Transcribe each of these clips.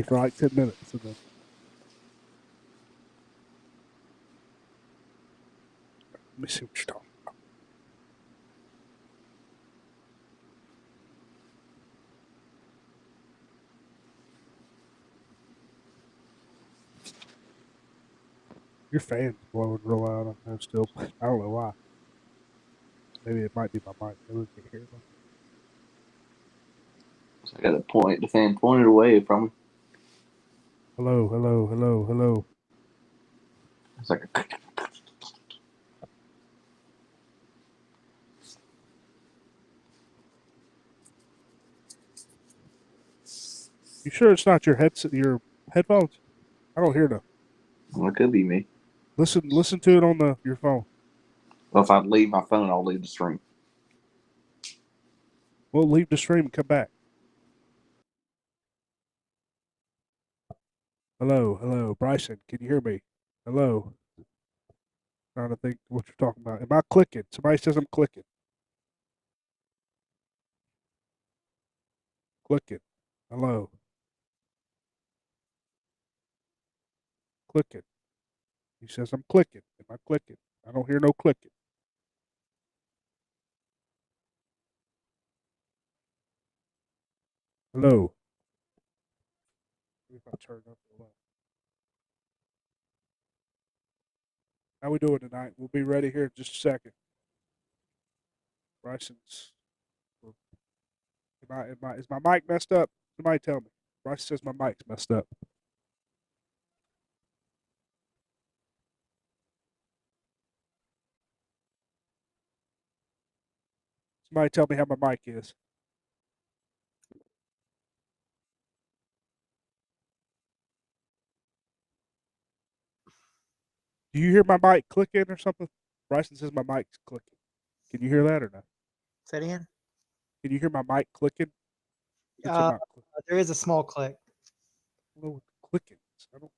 for like 10 minutes. And then let me see what you're talking about. Your fan's blowing real loud. I'm still, I don't know why. Maybe it might be my mic. Maybe we can't hear it. So I got the fan pointed away from me. Hello, hello, hello, hello. It's like a You sure it's not your headset, your headphones? I don't hear them. well, it could be me. Listen to it on your phone. Well, if I leave my phone, I'll leave the stream. We'll leave the stream and come back. Hello, hello, Bryson. Can you hear me? Hello. Trying to think what you're talking about. Am I clicking? Somebody says I'm clicking. Clicking. Hello. Clicking. He says I'm clicking. Am I clicking? I don't hear no clicking. Hello. If I turn up the light. How we doing tonight? We'll be ready here in just a second. Bryson's. Is my mic messed up? Somebody tell me. Bryson says my mic's messed up. Somebody tell me how my mic is. Do you hear my mic clicking or something? Bryson says my mic's clicking. Can you hear that or not? Say it again. Can you hear my mic clicking? Uh, there is a small click. I don't know what the clicking is. I don't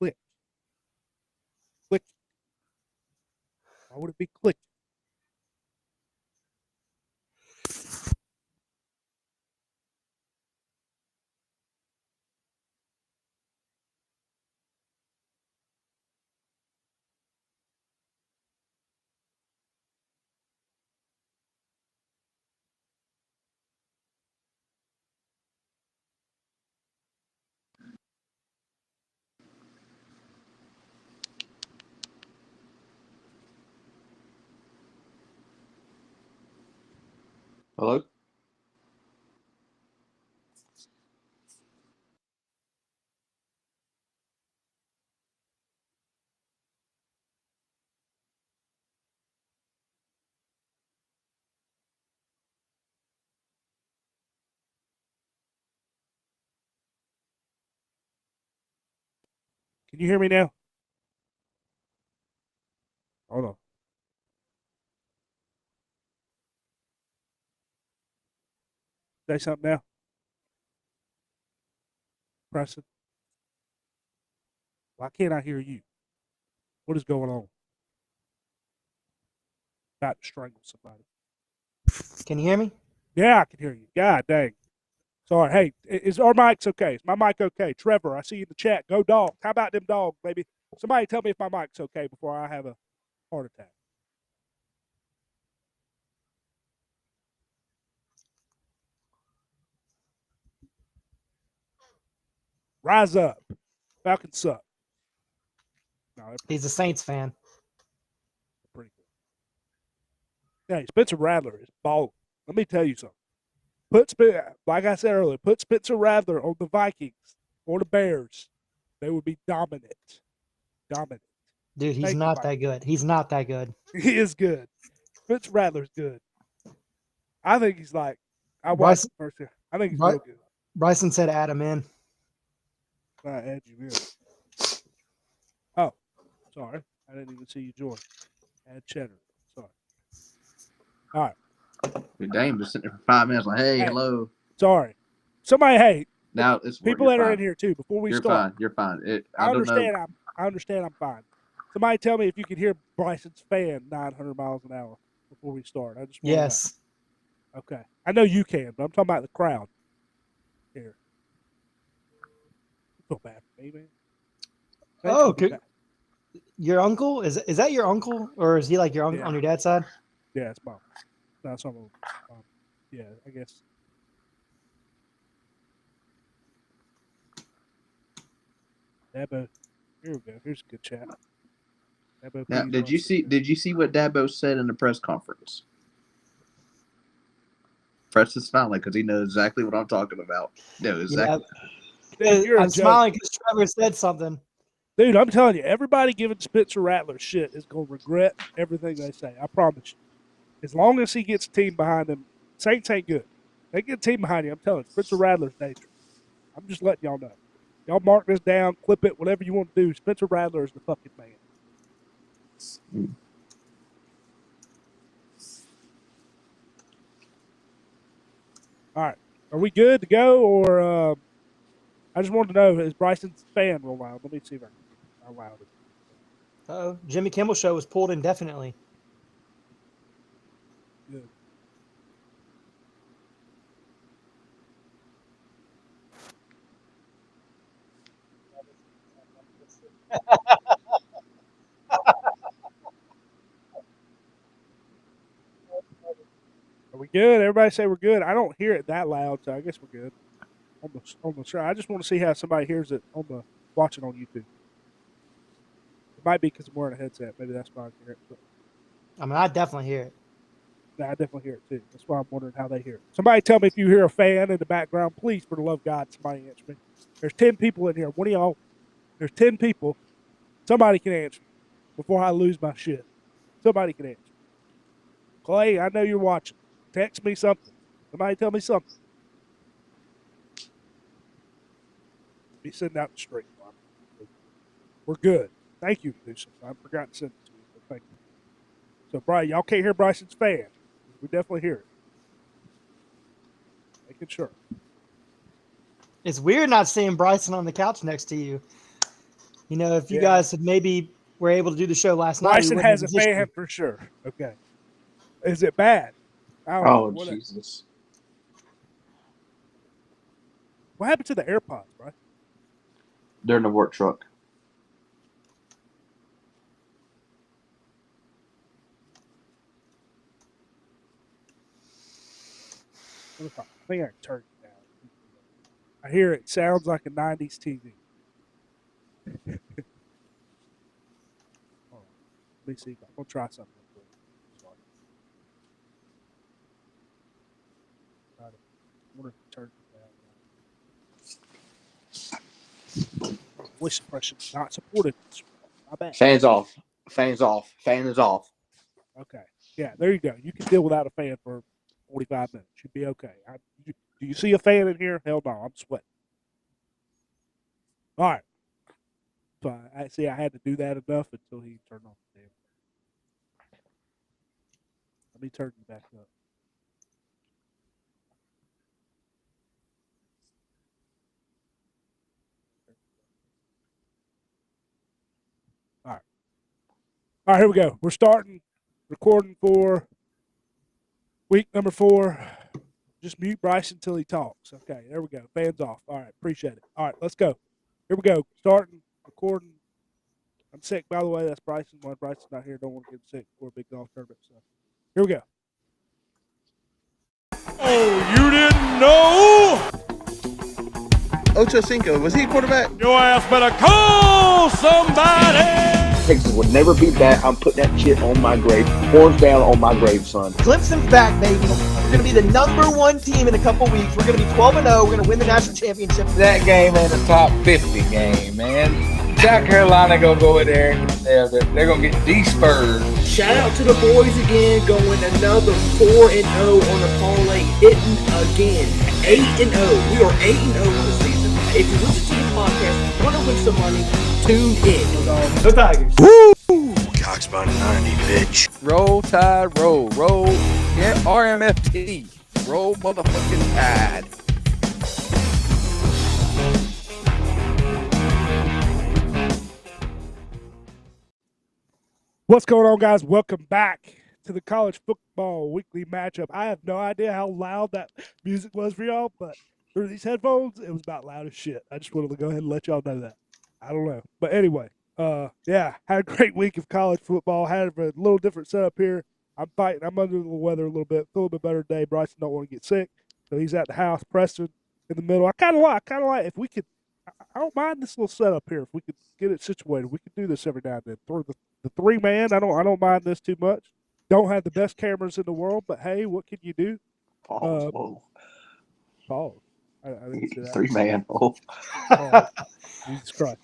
click. Click. Why would it be clicking? Hello? Can you hear me now? Hold on. Say something now. Preston. Why can't I hear you? What is going on? About to strangle somebody. Can you hear me? Yeah, I can hear you. God dang. Sorry. Hey, is our mics okay? Is my mic okay? Trevor, I see you in the chat. Go dogs. How about them dogs, baby? Somebody tell me if my mic's okay before I have a heart attack. Rise up. Falcons suck. No, He's a Saints fan. pretty good. Hey, Spencer Rattler is balling. Let me tell you something. Like I said earlier, put Spencer Rattler on the Vikings or the Bears. They would be dominant. Dominant. Dude, he's not that good. He's not that good. He is good. Spencer Rattler's good. I think he's like, I watched Bryson, the first year. I think he's Bry- real good. Bryson said add him in. I add you in. Oh, sorry. I didn't even see you join. Add Cheddar. Sorry. All right. Your dame just sitting there for 5 minutes like, hey, hello. Sorry. Somebody, hey. Now it's people that are in here too. Before we start, You're fine. I understand. I understand. I'm fine. Somebody tell me if you can hear Bryson's fan 900 miles an hour before we start. I just want Yes. Okay. I know you can, but I'm talking about the crowd here. feel bad for me, man. Oh, your uncle? Is that your uncle? Or is he like your uncle Yeah. on your dad's side? Yeah, it's mom. No, it's not mom. Yeah, I guess. Dabo. Here we go. Here's a good chat. Dabo, Now, please did you see? Did you see what Dabo said in the press conference? Preston's smiling because he knows exactly what I'm talking about. No, exactly. Dude, you're a I'm joke. smiling because Trevor said something. Dude, I'm telling you, everybody giving Spencer Rattler shit is going to regret everything they say. I promise you. As long as he gets a team behind him, Saints ain't good. They get a team behind you. I'm telling you, Spencer Rattler's dangerous. I'm just letting y'all know. Y'all mark this down, clip it, whatever you want to do. Spencer Rattler is the fucking man. All right. Are we good to go? Or I just wanted to know, is Bryson's fan real loud? Let me see how loud it is. Oh, Jimmy Kimmel Show was pulled indefinitely. Good. Are we good? Everybody say we're good. I don't hear it that loud, so I guess we're good. On the show. I just want to see how somebody hears it on the watching on YouTube. It might be because I'm wearing a headset. Maybe that's why I can hear it. But I mean, I definitely hear it. I definitely hear it too. That's why I'm wondering how they hear it. Somebody tell me if you hear a fan in the background. Please, for the love of God, somebody answer me. There's 10 people in here. One of y'all, there's 10 people. Somebody can answer me before I lose my shit. Somebody can answer. Clay, I know you're watching. Text me something. Somebody tell me something. Be sending out the stream. We're good. Thank you, Producer. I forgot to send it to you, but thank you. So, Brian, y'all can't hear Bryson's fan. We definitely hear it. Making sure. It's weird not seeing Bryson on the couch next to you. You know, if you Yeah. guys had maybe were able to do the show last night, Bryson has a fan for sure. Okay. Is it bad? I don't know. Oh, Jesus. What happened to the AirPods, Bryson? They're in the work truck. I think I can turn it down. I hear it sounds like a 90s TV. Hold on. Let me see. I'm going to try something. I wonder if it turns it down. Voice suppression is not supported. My bad. Fans off. Fans off. Fan is off. Okay. Yeah, there you go. You can deal without a fan for 45 minutes. You'd be okay. Do you see a fan in here? Hell no. I'm sweating. All right. So I see I had to do that enough until he turned off the damn. Let me turn you back up. All right. All right, here we go. We're starting recording for week number 4. Just mute Bryson until he talks. Okay, there we go. Fans off. All right, appreciate it. All right, let's go. Here we go. Starting, recording. I'm sick, by the way. That's Bryson. Why Bryson's not here, don't want to get sick for a big golf tournament. So here we go. Oh, you didn't know? Ocho Cinco, was he a quarterback? Your ass better call somebody! Texas would never beat that. I'm putting that shit on my grave. Horns down on my grave, son. Clemson's back, baby. We're going to be the #1 team in a couple weeks. We're going to be 12-0. We're going to win the national championship. That game ain't a top 50 game, man. South Carolina gonna go in there and they're gonna get de-spurred. Shout out to the boys again, going another 4-0 on the parlay, hitting again. 8-0. We are 8-0 on the season. If you listen to the podcast, want to win some money, tune in. Go Tigers. Woo! Cox by 90, bitch. Roll Tide, roll. Yeah, RMFT. Roll motherfucking Tide. What's going on, guys? Welcome back to the college football weekly matchup. I have no idea how loud that music was for y'all, but through these headphones, it was about loud as shit. I just wanted to go ahead and let y'all know that. I don't know. But anyway, yeah, had a great week of college football. Had a little different setup here. I'm fighting. I'm under the weather a little bit. Feel a bit better today. Bryson don't want to get sick, so he's at the house. Preston in the middle. I kind of like if we could. I don't mind this little setup here. If we could get it situated, we could do this every now and then. Throw the 3-man. I don't mind this too much. Don't have the best cameras in the world, but hey, what can you do? Pause. Whoa. Pause. I didn't see that. 3-man. Oh. Jesus Christ.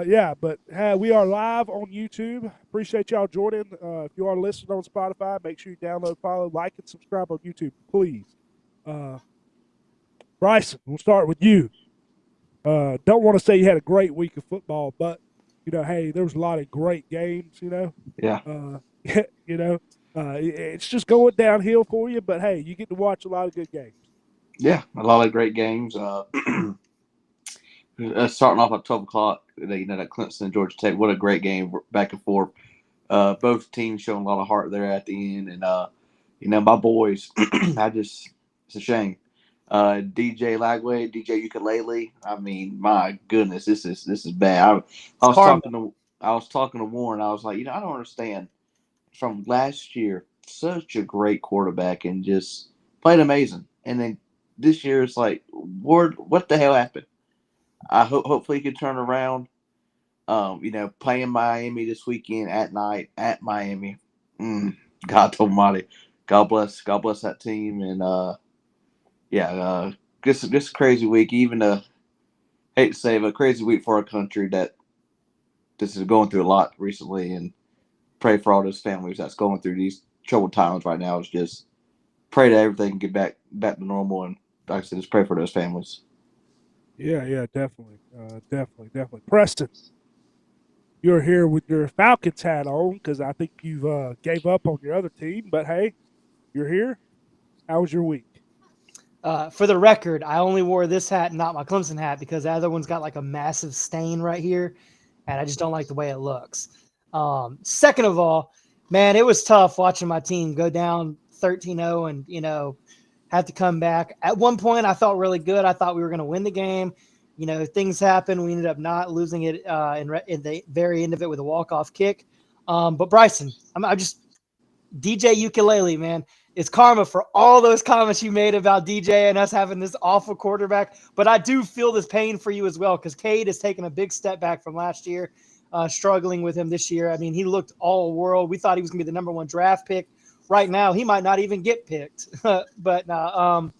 Yeah, but we are live on YouTube. Appreciate y'all joining. If you are listening on Spotify, make sure you download, follow, like, and subscribe on YouTube, please. Bryson, we'll start with you. Don't want to say you had a great week of football, but hey, there was a lot of great games. Yeah. It's just going downhill for you. But hey, you get to watch a lot of good games. Yeah, a lot of great games. Starting off at 12 o'clock, that Clemson and Georgia Tech. What a great game, back and forth. Both teams showing a lot of heart there at the end, and my boys. It's a shame. DJ Lagway, DJ Ukulele. I mean, my goodness, this is bad. I was talking to Warren. I was like, I don't understand. From last year, such a great quarterback and just played amazing, and then this year it's like, what the hell happened? I hopefully he can turn around. Playing Miami this weekend at night at Miami. God Almighty, God bless that team, and just a crazy week. Even hate to say, but a crazy week for our country that this is going through a lot recently, and pray for all those families that's going through these troubled times right now. Is just pray that everything can get back to normal, and like I said, just pray for those families. Yeah, definitely. Definitely. Preston, you're here with your Falcons hat on because I think you've gave up on your other team, but hey, you're here. How was your week? For the record, I only wore this hat, not my Clemson hat, because the other one's got like a massive stain right here, and I just don't like the way it looks. Second of all, man, it was tough watching my team go down 13-0 and, have to come back. At one point, I felt really good. I thought we were going to win the game. Things happened. We ended up not losing it in the very end of it with a walk-off kick. But Bryson, I'm just DJ Ukulele, man. It's karma for all those comments you made about DJ and us having this awful quarterback. But I do feel this pain for you as well, because Cade has taken a big step back from last year, struggling with him this year. I mean, he looked all world. We thought he was going to be the number 1 draft pick. Right now, he might not even get picked. But no,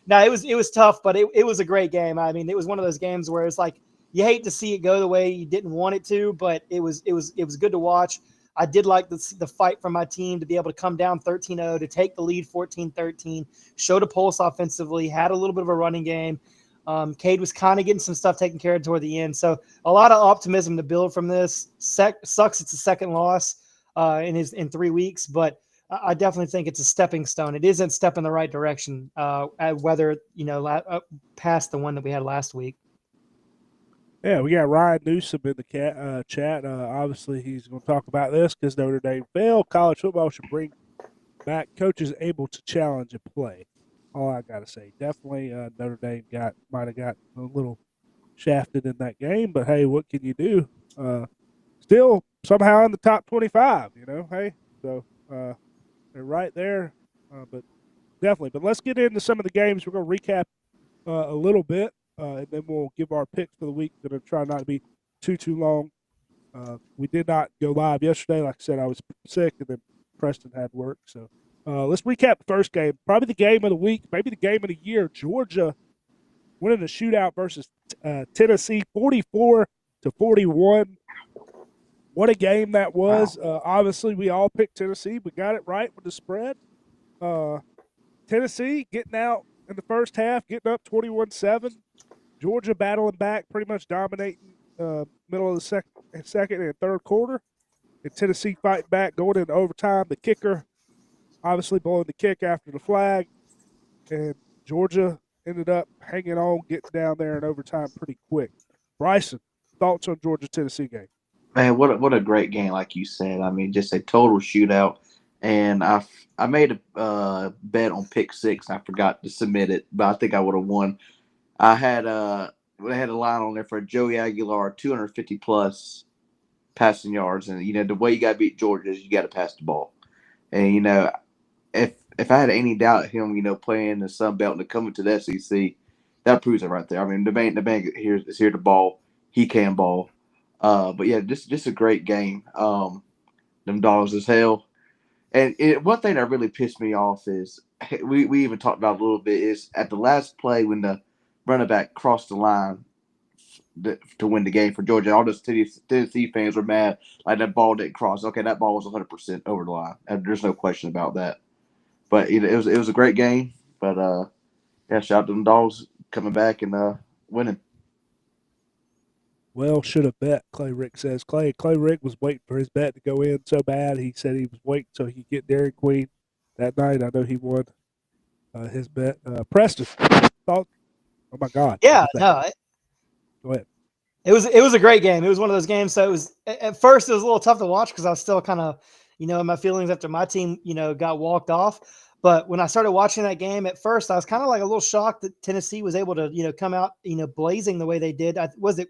it was tough, but it was a great game. I mean, it was one of those games where it's like you hate to see it go the way you didn't want it to, but it was good to watch. I did like the fight from my team to be able to come down 13-0, to take the lead 14-13, showed a pulse offensively, had a little bit of a running game. Cade was kind of getting some stuff taken care of toward the end. So a lot of optimism to build from this. Sucks it's a second loss in 3 weeks, but I definitely think it's a stepping stone. It is a step in the right direction, whether, past the one that we had last week. Yeah, we got Ryan Newsom in the chat. Obviously, he's going to talk about this because Notre Dame failed. College football should bring back coaches able to challenge and play. All I got to say. Definitely, Notre Dame might have got a little shafted in that game, but hey, what can you do? Still somehow in the top 25, hey. So they're right there, but definitely. But let's get into some of the games. We're going to recap a little bit. And then we'll give our picks for the week. Going to try not to be too long. We did not go live yesterday. Like I said, I was sick, and then Preston had work. So let's recap the first game. Probably the game of the week, maybe the game of the year. Georgia winning a shootout versus Tennessee, 44-41. What a game that was. Wow. Obviously, we all picked Tennessee. We got it right with the spread. Tennessee getting out in the first half, getting up 21-7. Georgia battling back, pretty much dominating middle of the second and third quarter. And Tennessee fighting back, going into overtime. The kicker obviously blowing the kick after the flag. And Georgia ended up hanging on, getting down there in overtime pretty quick. Bryson, thoughts on Georgia-Tennessee game? Man, what a great game, like you said. I mean, just a total shootout. and I made a bet on pick six. I forgot to submit it, but I think I would have won. I had I had a line on there for Joey Aguilar, 250 plus passing yards, and the way you got to beat Georgia is you got to pass the ball. And if I had any doubt him, playing the Sun Belt and coming to the SEC, that proves it right there. I mean, the man here is here to ball. He can ball. But yeah, just a great game. Them dogs as hell. And one thing that really pissed me off is we even talked about a little bit is at the last play when the running back crossed the line to win the game for Georgia. All those Tennessee fans were mad like that ball didn't cross. Okay, that ball was 100% over the line. There's no question about that. But it was a great game. But yeah, shout out to them dogs coming back and winning. Well, should have bet, Clay Rick says. Clay Rick was waiting for his bet to go in so bad. He said he was waiting so he could get Dairy Queen that night. I know he won his bet. Preston, thought, oh my God. Yeah, what's that? no, Go ahead. it was a great game. It was one of those games. So it was at first it was a little tough to watch because I was still kind of in my feelings after my team got walked off. But when I started watching that game at first, I was kind of like a little shocked that Tennessee was able to come out blazing the way they did. Was it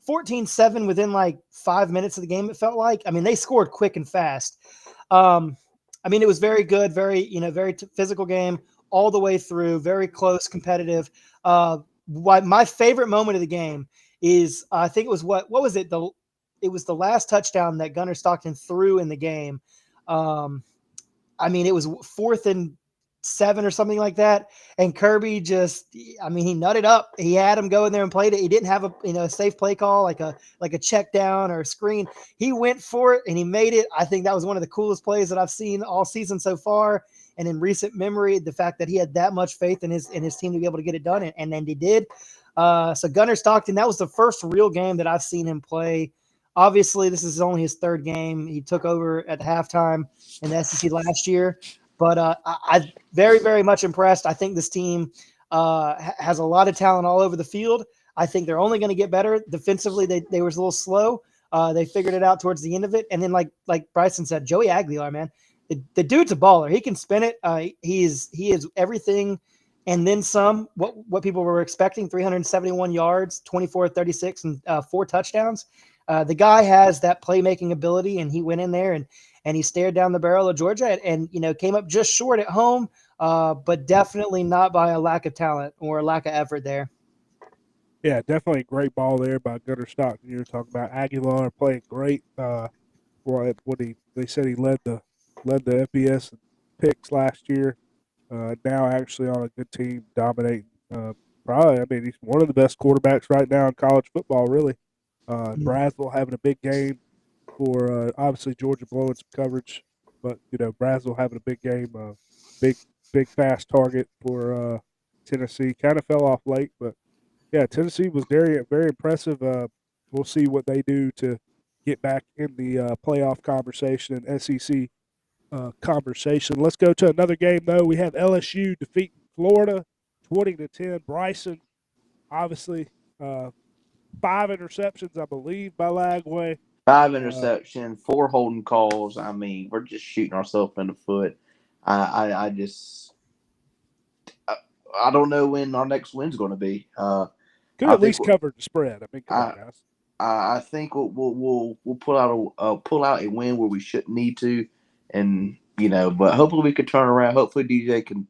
14-7 within like 5 minutes of the game? It felt like. I mean, they scored quick and fast. I mean, it was very good, very very physical game all the way through, very close, competitive. My favorite moment of the game is I think it was what was it? It was the last touchdown that Gunnar Stockton threw in the game. I mean, it was 4th and 7 or something like that. And Kirby he nutted up. He had him go in there and played it. He didn't have a safe play call, like a check down or a screen. He went for it and he made it. I think that was one of the coolest plays that I've seen all season so far. And in recent memory, the fact that he had that much faith in his team to be able to get it done. And then he did. So Gunnar Stockton, that was the first real game that I've seen him play. Obviously, this is only his 3rd game. He took over at halftime in the SEC last year. But I'm very, very much impressed. I think this team has a lot of talent all over the field. I think they're only going to get better. Defensively, they were a little slow. They figured it out towards the end of it. And then, like Bryson said, Joey Aguilar, man, the dude's a baller. He can spin it. He is everything and then some. What people were expecting: 371 yards, 24-36, and 4 touchdowns. The guy has that playmaking ability, and he went in there and he stared down the barrel of Georgia and came up just short at home, but definitely not by a lack of talent or a lack of effort there. Yeah, definitely a great ball there by Gunnar Stockton. You were talking about Aguilar playing great. They said he led the FBS picks last year. Now actually on a good team, dominating. Probably, I mean, he's one of the best quarterbacks right now in college football. Really, Braswell having a big game for obviously Georgia blowing some coverage, but Braswell having a big game, big fast target for Tennessee. Kind of fell off late, but yeah, Tennessee was very very impressive. We'll see what they do to get back in the playoff conversation and SEC conversation. Let's go to another game though. We have LSU defeating Florida 20-10. Bryson, obviously, 5 interceptions, I believe, by Lagway. 5 interception, 4 holding calls. I mean, we're just shooting ourselves in the foot. I don't know when our next win's going to be. Could at least cover the spread. I mean, come on, guys. I think we'll pull out a win where we shouldn't need to, and but hopefully we could turn around. Hopefully DJ can.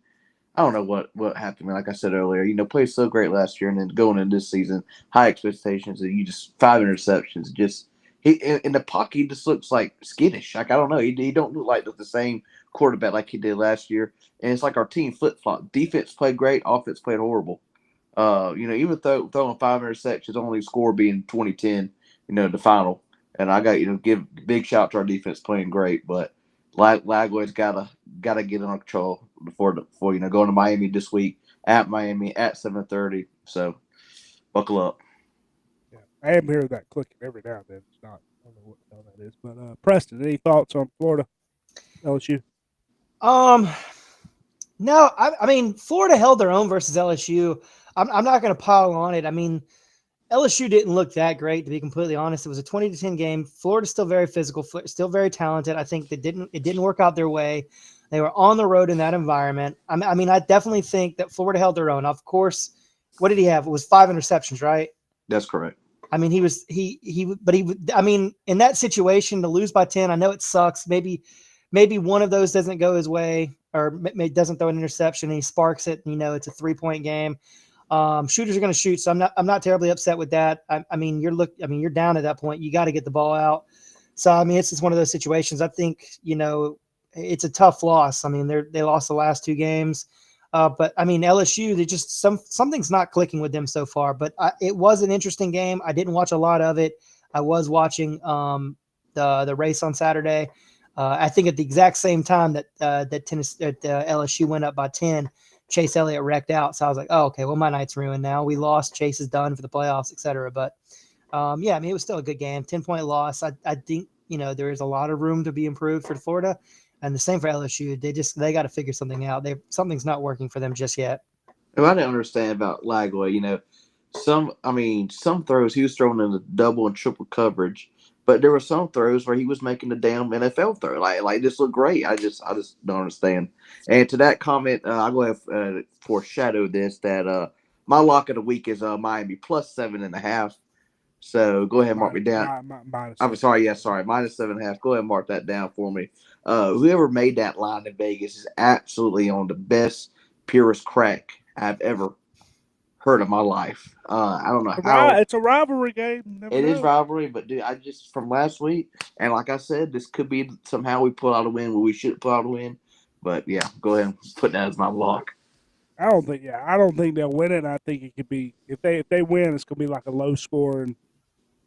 I don't know what happened. Like I said earlier, played so great last year, and then going into this season, high expectations, and you just 5 interceptions. Just he in the pocket, he just looks like skittish. Like I don't know, he don't look like the same quarterback like he did last year. And it's like our team flip flop. Defense played great, offense played horrible. Even throwing 5 interceptions, only score being 20-10, the final. And I got give big shout out to our defense playing great, but Lagway's gotta get under control before going to Miami this week at Miami at 7:30. So buckle up. Yeah, I am hearing that clicking every now and then. It's not. I don't know what the hell that is. But Preston, any thoughts on Florida LSU? No, I mean Florida held their own versus LSU. I'm not going to pile on it. I mean, LSU didn't look that great, to be completely honest. It was a 20-10 game. Florida's still very physical, still very talented. I think it didn't work out their way. They were on the road in that environment. I mean, I definitely think that Florida held their own. Of course, what did he have? It was 5 interceptions, right? That's correct. I mean, I mean, in that situation to lose by 10, I know it sucks. Maybe one of those doesn't go his way, or doesn't throw an interception and he sparks it. It's a 3-point game. Shooters are going to shoot, so I'm not terribly upset with that. I mean, you're down at that point. You got to get the ball out. So I mean, it's just one of those situations. I think it's a tough loss. I mean, they lost the last 2 games, but I mean LSU, they just something's not clicking with them so far. But it was an interesting game. I didn't watch a lot of it. I was watching the race on Saturday. I think at the exact same time that LSU went up by 10. Chase Elliott wrecked out. So I was like, oh, okay, well, my night's ruined now. We lost. Chase is done for the playoffs, et cetera. But, yeah, I mean, it was still a good game. 10-point loss. I think, there is a lot of room to be improved for Florida. And the same for LSU. They got to figure something out. Something's not working for them just yet. Well, I didn't understand about Lagway. Some throws he was throwing in the double and triple coverage. But there were some throws where he was making the damn NFL throw. Like this looked great. I just don't understand. And to that comment, I'll go ahead and foreshadow this that my lock of the week is Miami plus 7.5. So go ahead and mark me down. I'm sorry, minus 7.5. Go ahead and mark that down for me. Whoever made that line in Vegas is absolutely on the best, purest crack I've ever heard of my life. I don't know how. It's a rivalry game. It is rivalry, but dude, I just from last week, and like I said, this could be somehow we pull out a win where we should pull out a win. But yeah, go ahead and put that as my lock. I don't think they'll win it. I think it could be if they win, it's gonna be like a low scoring.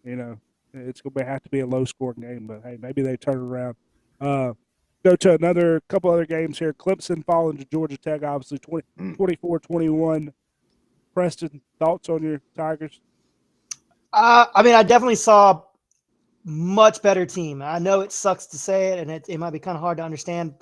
It's gonna have to be a low scoring game. But hey, maybe they turn it around. Go to another couple other games here. Clemson falling to Georgia Tech, obviously 24-21. Preston, thoughts on your Tigers? I mean, I definitely saw much better team. I know it sucks to say it, and it might be kind of hard to understand,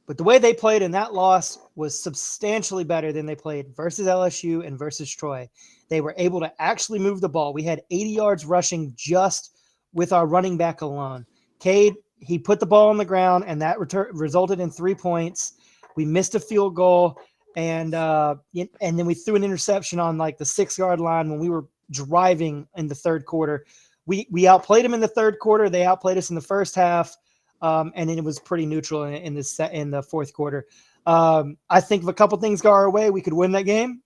but the way they played in that loss was substantially better than they played versus LSU and versus Troy. They were able to actually move the ball. We had 80 yards rushing just with our running back alone. Cade, he put the ball on the ground, and that resulted in 3 points. We missed a field goal. And then we threw an interception on like the 6-yard line when we were driving in the third quarter. We outplayed them in the third quarter. They outplayed us in the first half, and then it was pretty neutral in the fourth quarter. I think if a couple things go our way, we could win that game.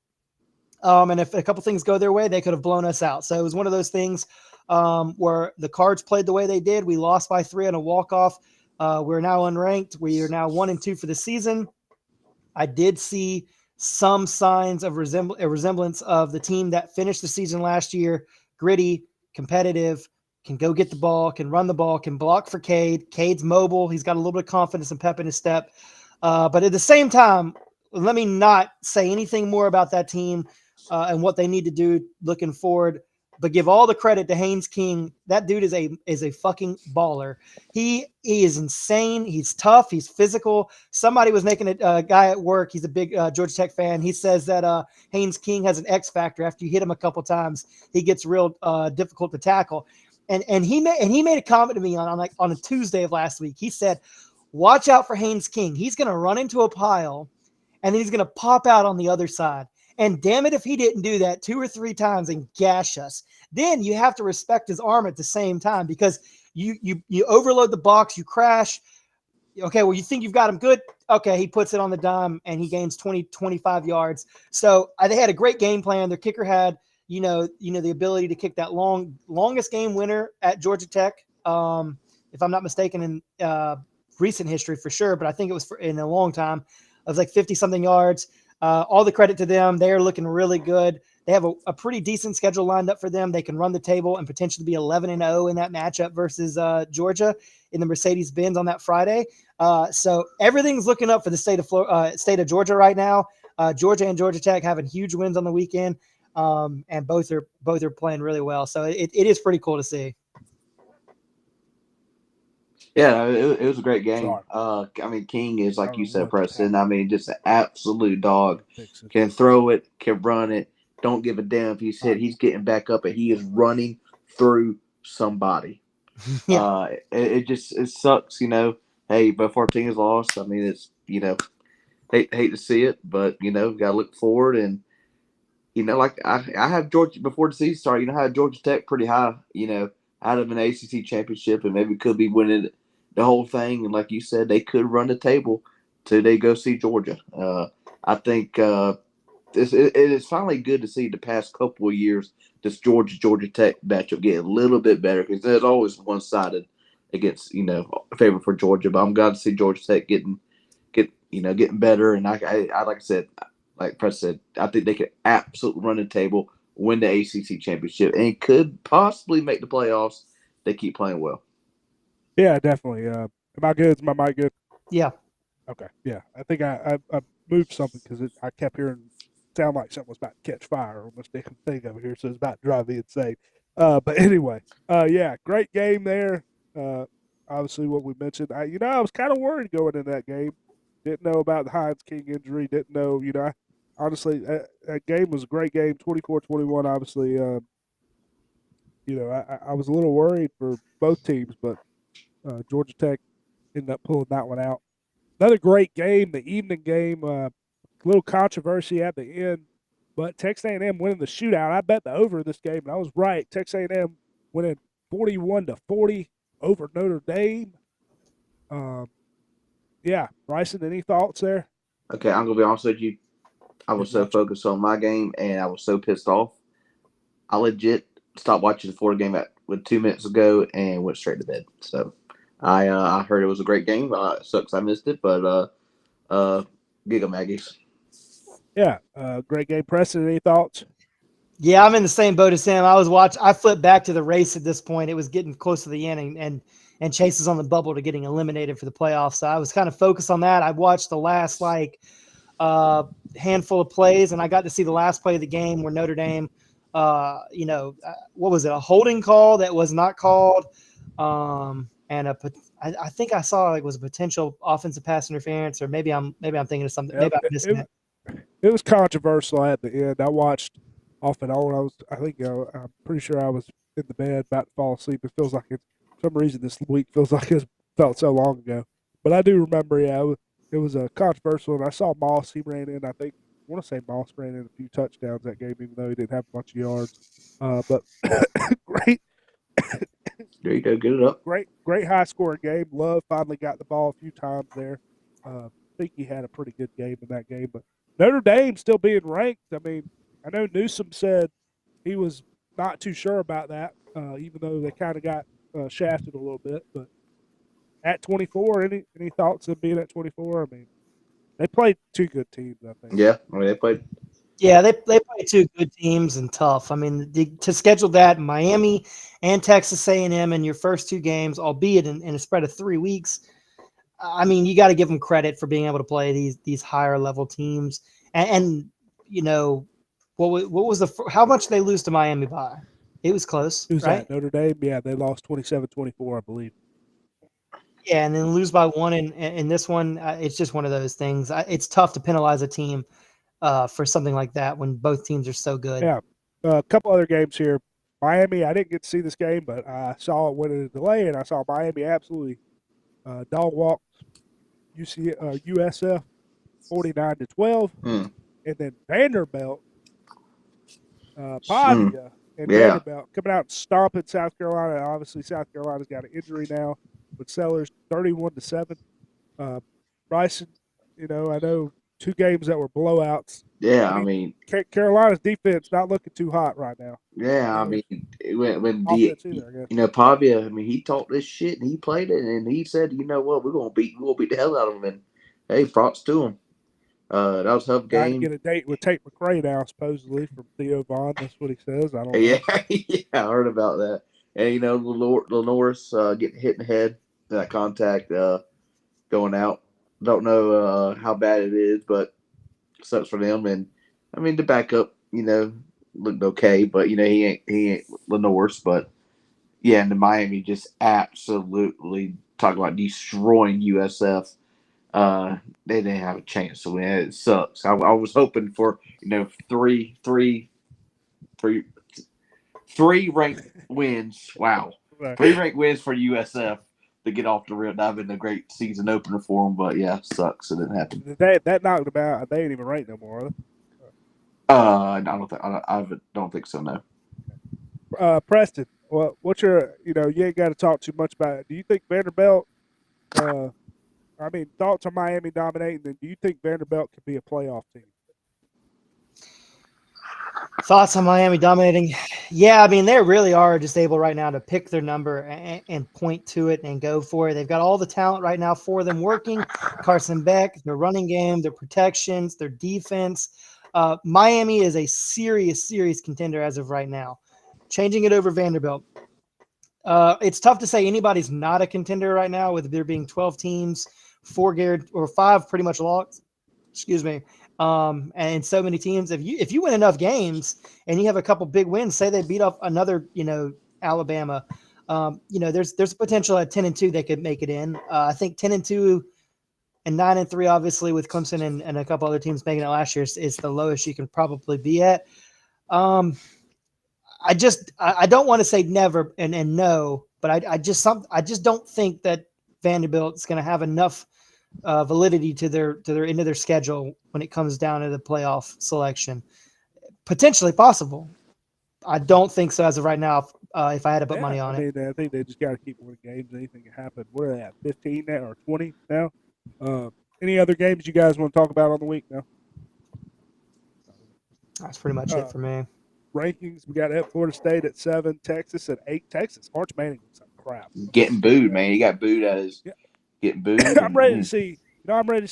And if a couple things go their way, they could have blown us out. So it was one of those things where the Cards played the way they did. We lost by 3 on a walk-off. We're now unranked. We are now 1-2 for the season. I did see some signs of resemblance of the team that finished the season last year. Gritty, competitive, can go get the ball, can run the ball, can block for Cade. Cade's mobile. He's got a little bit of confidence and pep in his step. But at the same time, let me not say anything more about that team and what they need to do looking forward, but give all the credit to Haynes King. That dude is a fucking baller. He is insane. He's tough. He's physical. Somebody was making a guy at work. He's a big Georgia Tech fan. He says that Haynes King has an X factor. After you hit him a couple times, he gets real difficult to tackle. And he made a comment to me on a Tuesday of last week. He said, "Watch out for Haynes King. He's going to run into a pile, and then he's going to pop out on the other side. And damn it if he didn't do that 2 or 3 times and gash us. Then you have to respect his arm at the same time because you overload the box, you crash. Okay, well, you think you've got him good. Okay, he puts it on the dime and he gains 20, 25 yards. So they had a great game plan. Their kicker had, the ability to kick that longest game winner at Georgia Tech. If I'm not mistaken in recent history for sure, but I think it was in a long time. It was like 50-something yards. All the credit to them. They are looking really good. They have a pretty decent schedule lined up for them. They can run the table and potentially be 11-0 in that matchup versus Georgia in the Mercedes-Benz on that Friday. So everything's looking up for the state of Georgia right now. Georgia and Georgia Tech having huge wins on the weekend, and both are playing really well. So it is pretty cool to see. Yeah, it was a great game. King is, like you said, Preston. Just an absolute dog. Can throw it, can run it. don't give a damn if he's hit. He's getting back up, and he is running through somebody. Yeah. It sucks, Hey, both our teams lost. I mean, it's hate to see it, but got to look forward and like I have Georgia before the season started. I had Georgia Tech pretty high. Out of an ACC championship, and maybe could be winning the whole thing. And like you said, they could run the table till they go see Georgia. I think it is finally good to see the past couple of years this Georgia Tech matchup get a little bit better because there's always one sided against favor for Georgia. But I'm glad to see Georgia Tech getting better. And I like I said, like Press said, I think they could absolutely run the table, win the ACC championship, and could possibly make the playoffs. They keep playing well. Yeah, definitely. Am I good? Is my mic good? Yeah. Okay. Yeah, I think I moved something because I kept hearing sound like something was about to catch fire on this damn thing over here, so it's about to drive me insane. But anyway, yeah, great game there. Obviously, what we mentioned, I was kind of worried going in that game. Didn't know about the Hines King injury. Didn't know, honestly, that game was a great game, 24-21. Obviously, I was a little worried for both teams, but Georgia Tech ended up pulling that one out. Another great game, the evening game. Little controversy at the end, but Texas A&M winning the shootout. I bet the over this game, and I was right. Texas A&M winning 41-40 over Notre Dame. Yeah, Bryson, any thoughts there? Okay, I'm gonna be honest with you. I was so focused on my game, and I was so pissed off. I legit stopped watching the Florida game with 2 minutes ago and went straight to bed. So I heard it was a great game. It sucks I missed it, but Giga Maggies. Yeah, great game. Preston, any thoughts? Yeah, I'm in the same boat as him. I flipped back to the race at this point. It was getting close to the end, and Chase is on the bubble to getting eliminated for the playoffs. So I was kind of focused on that. I watched the last handful of plays, and I got to see the last play of the game where Notre Dame, what was it? A holding call that was not called, and I think I saw it was a potential offensive pass interference, or maybe I'm thinking of something. Maybe I'm missing it. It was controversial at the end. I watched off and on. I'm pretty sure I was in the bed about to fall asleep. It feels like for some reason this week feels like it felt so long ago. But I do remember, it was a controversial, and I saw Moss. He ran in. I want to say Moss ran in a few touchdowns that game, even though he didn't have a bunch of yards. But great. There you go, get it up. Great high scoring game. Love finally got the ball a few times there. I think he had a pretty good game in that game, but Notre Dame still being ranked. I mean, I know Newsom said he was not too sure about that, even though they kind of got shafted a little bit. But at 24, any thoughts of being at 24? I mean, they played two good teams, I think. Yeah, I mean, they played. Yeah, they played two good teams and tough. I mean, to schedule that Miami and Texas A&M in your first two games, albeit in a spread of 3 weeks, I mean, you got to give them credit for being able to play these higher level teams. And what was how much they lose to Miami by? It was close, Who's right? that? Notre Dame? Yeah, they lost 27-24, I believe. Yeah, and then lose by one in this one. It's just one of those things. It's tough to penalize a team for something like that when both teams are so good. Yeah. A couple other games here. Miami, I didn't get to see this game, but I saw it win in a delay, and I saw Miami absolutely dog walk USF 49-12. And then Vanderbilt, Pavia, and Vanderbilt coming out and stomping South Carolina. Obviously, South Carolina's got an injury now with Sellers, 31-7. Bryson, I know 2 games that were blowouts. Yeah, I mean Carolina's defense not looking too hot right now. Yeah, I mean when Pavia, I mean, he talked this shit and he played it and he said, you know what, we're gonna beat the hell out of him. And hey, props to him. That was a tough game. Trying to get a date with Tate McRae now, supposedly from Theo Vaughn. That's what he says. I don't know. Yeah, I heard about that. And Lenore's getting hit in the head, that contact going out. Don't know how bad it is, but sucks for them. And I mean, the backup, looked okay, but he ain't Lenore's. But yeah, and the Miami just absolutely talking about destroying USF. They didn't have a chance to win. It sucks. I was hoping for 3 for you. 3 ranked wins. Wow. Right. 3 ranked wins for USF to get off the rail. That would have been a great season opener for them, but yeah, sucks. It didn't happen. That knocked them out. They ain't even ranked no more, are they? I don't think so. No. Preston, what's your, you ain't got to talk too much about it. Do you think Vanderbilt, thoughts on Miami dominating, and do you think Vanderbilt could be a playoff team? Thoughts on Miami dominating? Yeah, I mean, they really are just able right now to pick their number and point to it and go for it. They've got all the talent right now for them working. Carson Beck, their running game, their protections, their defense. Miami is a serious contender as of right now. Changing it over Vanderbilt. It's tough to say anybody's not a contender right now with there being 12 teams, 5 pretty much locked. Excuse me. And so many teams. If you win enough games and you have a couple big wins, say they beat off another, Alabama, there's potential at 10-2 they could make it in. I think 10-2 and 9-3, obviously with Clemson and a couple other teams making it last year is the lowest you can probably be at. I don't want to say never and no, but I just don't think that Vanderbilt's going to have enough validity to their end of their schedule when it comes down to the playoff selection. Potentially possible. I don't think so as of right now. If I had to put money on it, I think they just got to keep winning games. Anything can happen. What are they at? 15 now or 20 now? Any other games you guys want to talk about on the week? No. That's pretty much it for me. Rankings: we got at Florida State at 7, Texas at 8. Texas, Arch Manning was some crap. Getting booed, man. He got booed as getting booed. I'm ready to see. I'm ready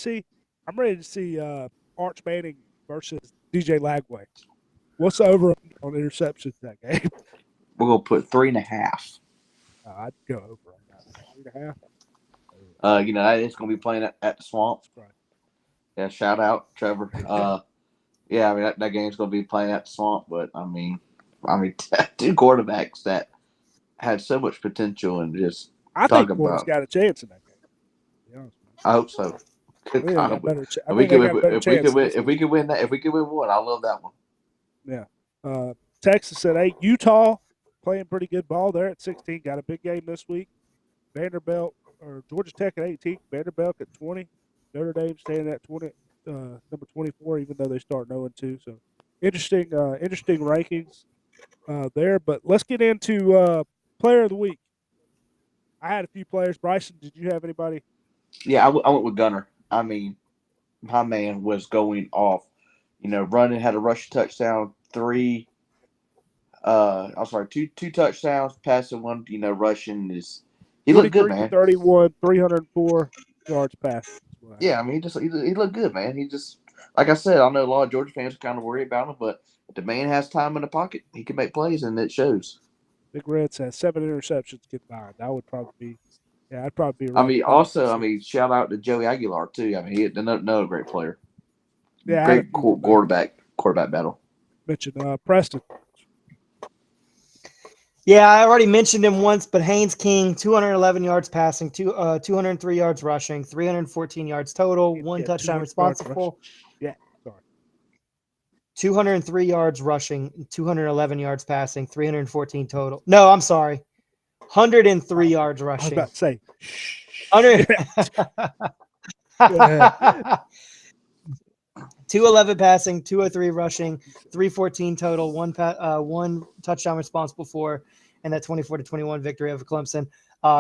to see Arch Manning versus DJ Lagway. What's the over on interceptions that game? We're gonna put 3.5. I'd go over on that. 3.5. That is gonna be playing at the Swamp. Right. Yeah, shout out Trevor. Yeah, I mean that game's gonna be playing at the Swamp, but I mean, 2 quarterbacks that had so much potential and just I think Florida's got a chance in that game. I hope so. If we could win one, I love that one. Yeah. Texas at 8. Utah playing pretty good ball. They're at 16. Got a big game this week. Georgia Tech at 18. Vanderbilt at 20. Notre Dame staying at 20. Number 24, even though they start 0-2. So interesting rankings there. But let's get into player of the week. I had a few players. Bryson, did you have anybody? Yeah, I went with Gunner. I mean, my man was going off. Running, had a rush touchdown, 2 touchdowns, passing 1. Rushing he looked good, man. 31, 304 yards passed. Yeah, I mean, he looked good, man. He just, like I said, I know a lot of Georgia fans are kind of worried about him, but if the man has time in the pocket, he can make plays, and it shows. Big Red says 7 interceptions combined. That would probably be, I'd probably be. I mean, shout out to Joey Aguilar too. I mean, he's another great player. Yeah, great quarterback battle. Mentioned Preston. Yeah, I already mentioned him once, but Haynes King, 211 yards passing, 203 yards rushing, 314 yards total, 1 touchdown responsible. Yeah, sorry. 203 yards rushing, 211 yards passing, 314 total. No, I'm sorry. 103 yards rushing. I was about to say. 100. 211 passing, 203 rushing, 314 total, 1 touchdown responsible for, and that 24-21 victory over Clemson.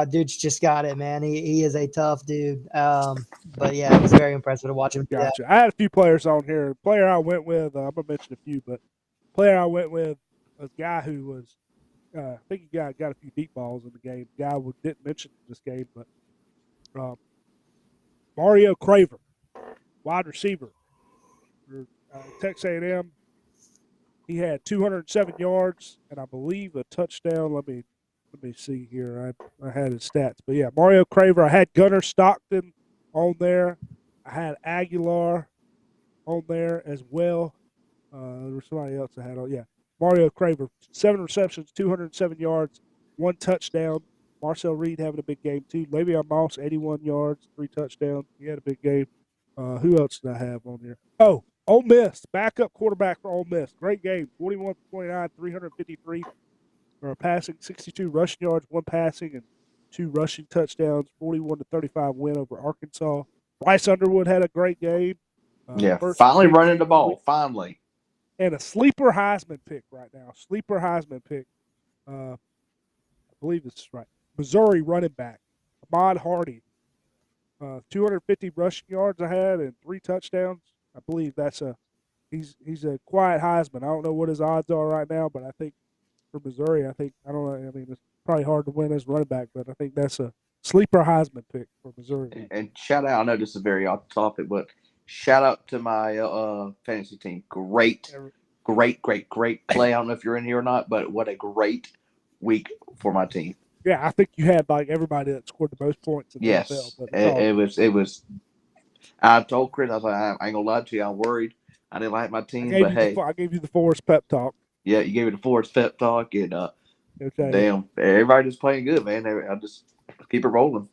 Dude's just got it, man. He is a tough dude. But yeah, it was very impressive to watch him do that. I had a few players on here. The player I went with, I'm gonna mention a few, but player I went with a guy who was, I think he got a few deep balls in the game. Guy we didn't mention this game, but Mario Craver, wide receiver. Texas A&M, he had 207 yards and I believe a touchdown. Let me see here. I had his stats, but yeah, Mario Craver. I had Gunnar Stockton on there. I had Aguilar on there as well. There was somebody else I had on. Yeah, Mario Craver, 7 receptions, 207 yards, 1 touchdown. Marcel Reed having a big game too. Le'Veon Moss, 81 yards, 3 touchdowns. He had a big game. Who else did I have on there? Oh, Ole Miss, backup quarterback for Ole Miss. Great game. 41 for 29, 353 for passing, 62 rushing yards, 1 passing, and 2 rushing touchdowns. 41 to 35 win over Arkansas. Bryce Underwood had a great game. Yeah, First finally big running game the of ball. week. Finally. And a sleeper Heisman pick right now. Sleeper Heisman pick. I believe this is right. Missouri running back, Ahmad Hardy. 250 rushing yards I had and 3 touchdowns. I believe that's he's a quiet Heisman. I don't know what his odds are right now, but I think for Missouri, I don't know. I mean, it's probably hard to win as running back, but I think that's a sleeper Heisman pick for Missouri. And shout out, I know this is very off topic, but shout out to my fantasy team. Great play. I don't know if you're in here or not, but what a great week for my team. Yeah, I think you had like everybody that scored the most points in the Yes, NFL. But it was. I told Chris, I was like, I ain't gonna lie to you, I'm worried. I didn't like my team, but hey, I gave you the Forrest pep talk. Yeah, you gave me the Forrest pep talk, and Okay. damn, everybody just playing good, man. I just keep it rolling,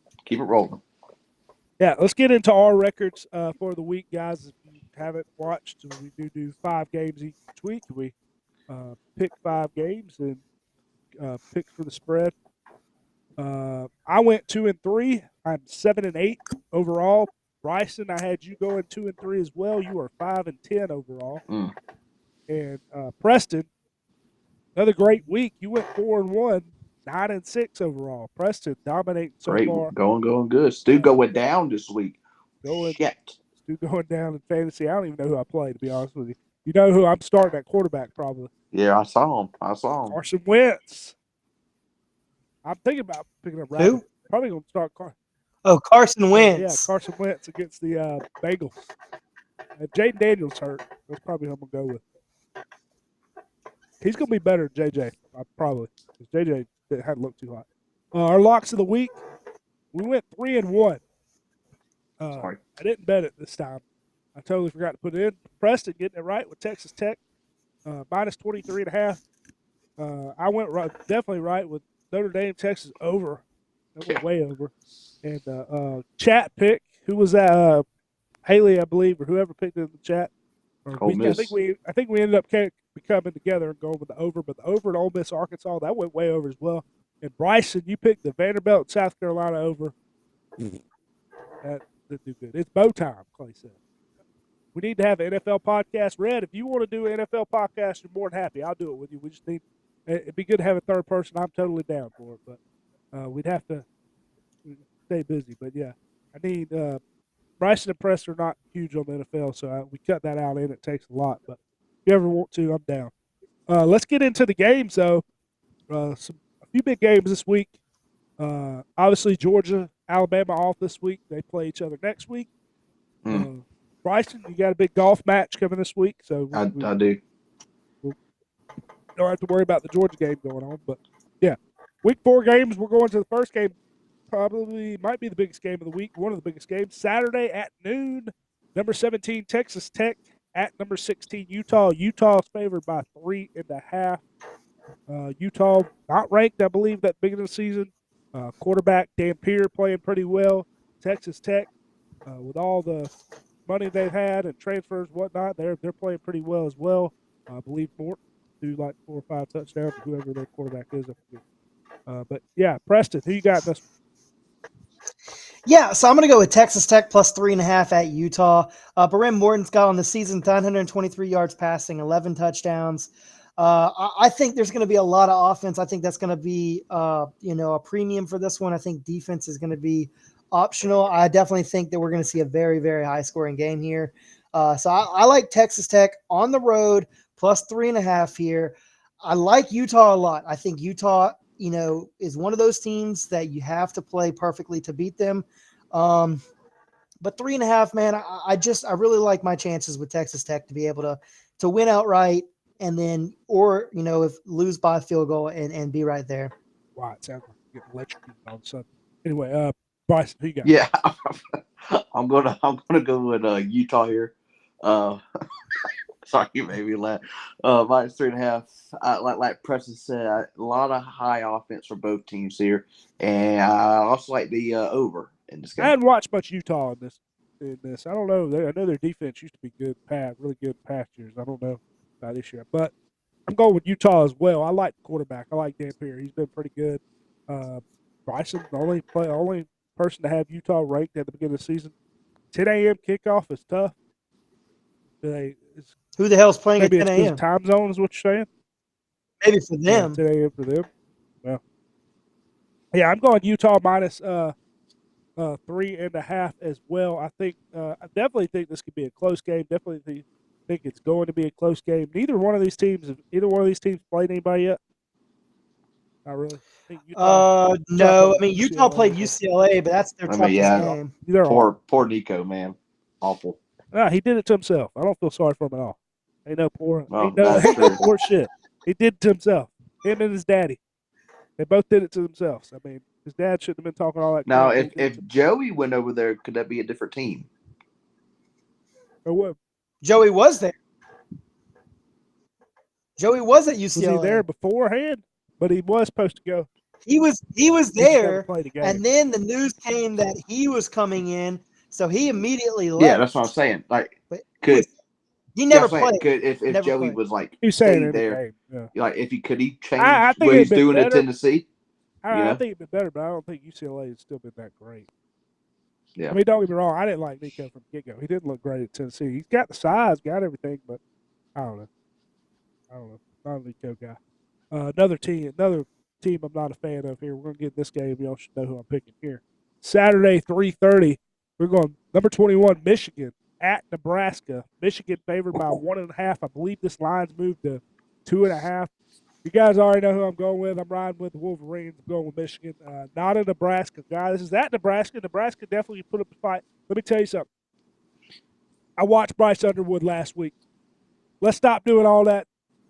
Yeah, let's get into our records for the week, guys. If you haven't watched, we do 5 games each week. We pick 5 games and pick for the spread. I went 2-3. I'm 7-8 overall. Bryson, I had you going 2-3 as well. You are 5-10 overall. And Preston, another great week. You went 4-1, 9-6 overall. Preston dominating so Great, far. going good. Stu going down this week. Shit. Stu going down in fantasy. I don't even know who I play, to be honest with you. You know who I'm starting at quarterback, probably. Yeah, I saw him. Carson Wentz. I'm thinking about picking up Who? Probably going to start Carson. Oh, Carson Wentz. Yeah, Carson Wentz against the Bengals. If Jaden Daniels hurt, that's probably who I'm going to go with. He's going to be better than JJ, probably. Because JJ hadn't looked too hot. Our locks of the week, we went 3-1. Sorry. I didn't bet it this time. I totally forgot to put it in. Preston getting it right with Texas Tech, minus 23.5. I went definitely right with Notre Dame, Texas over. That went way over. And chat pick, who was that? Haley, I believe, or whoever picked it in the chat. Ole Miss. I think we ended up coming together and going with the over, but the over at Ole Miss, Arkansas, that went way over as well. And Bryson, you picked the Vanderbilt, South Carolina over. That didn't do good. It's bow time, Clay said. We need to have an NFL podcast. Red, if you want to do an NFL podcast, you're more than happy. I'll do it with you. We just need – it'd be good to have a third person. I'm totally down for it, but we'd have to stay busy. But, yeah, I need Bryson and Press are not huge on the NFL, so we cut that out in. It takes a lot. But if you ever want to, I'm down. Let's get into the games, though. A few big games this week. Obviously, Georgia, Alabama off this week. They play each other next week. Bryson, you got a big golf match coming this week, so I do. We don't have to worry about the Georgia game going on. But yeah, week 4 games. We're going to the first game. Probably might be the biggest game of the week. One of the biggest games. Saturday at noon. Number 17 Texas Tech at number 16 Utah. Utah is favored by 3.5. Utah not ranked, I believe, that beginning of the season. Quarterback Dampier playing pretty well. Texas Tech, with all the money they've had and transfers and whatnot, they're playing pretty well as well. I believe Morton do like 4 or 5 touchdowns, whoever their quarterback is. But yeah, Preston, who you got this? Yeah, so I'm going to go with Texas Tech plus 3.5 at Utah. Baran Morton's got on the season 923 yards passing, 11 touchdowns. I think there's going to be a lot of offense. I think that's going to be, a premium for this one. I think defense is going to be optional. I definitely think that we're going to see a very, very high scoring game here. So I like Texas Tech on the road plus 3.5 here. I like Utah a lot. I think Utah, is one of those teams that you have to play perfectly to beat them. But 3.5, man, I really like my chances with Texas Tech to be able to win outright. And then, if lose by a field goal and be right there. Wow, it sounds like you're getting electrocuted all of a sudden. Anyway, Bryson, who you got? Yeah, I'm gonna go with Utah here. Sorry, you made me laugh. Minus 3.5. Like Preston said, a lot of high offense for both teams here, and I also like the over in this game. I hadn't watched much Utah in this. in this. I don't know. I know their defense used to be good, really good past years. I don't know about this year, but I'm going with Utah as well. I like the quarterback. I like Dan Pierre. He's been pretty good. Bryson, the only person to have Utah ranked at the beginning of the season. 10 a.m. kickoff is tough. Who the hell's playing at Maybe 10 it's because a.m.? time zone is what you're saying. Maybe for them. 10 a.m. for them. Well, yeah, I'm going Utah minus 3.5 as well. I definitely think this could be a close game. Definitely think it's going to be a close game. Either one of these teams played anybody yet? Not really. I think No. I mean, Utah UCLA, played but- UCLA, but that's their toughest game. They're awful. Poor Nico, man. Awful. No, he did it to himself. I don't feel sorry for him at all. Ain't no poor shit. He did it to himself. Him and his daddy. They both did it to themselves. I mean, his dad shouldn't have been talking all that Now, crap. if Joey went over there, could that be a different team? Or what? Joey was there. Joey was at UCLA. Was he there beforehand? But he was supposed to go. He was He there, played a game. and then the news came that he was coming in, so he immediately left. Yeah, that's what I'm saying. Like, But could he never that's what I'm saying. played. If Never Joey played. was like He's saying stayed in the there, game. Yeah. like if he change I think what he's it'd been doing at better. Tennessee. I think it'd been better, but I don't think UCLA has still been that great. Yeah. I mean, don't get me wrong. I didn't like Nico from the get-go. He didn't look great at Tennessee. He's got the size, got everything, but I don't know. Not a Nico guy. Another team I'm not a fan of here. We're going to get this game. Y'all should know who I'm picking here. Saturday, 3:30. We're going number 21, Michigan at Nebraska. Michigan favored by 1.5. I believe this line's moved to 2.5. You guys already know who I'm going with. I'm riding with the Wolverines. I'm going with Michigan. Not a Nebraska guy. This is at Nebraska. Nebraska definitely put up a fight. Let me tell you something. I watched Bryce Underwood last week. Let's stop doing all that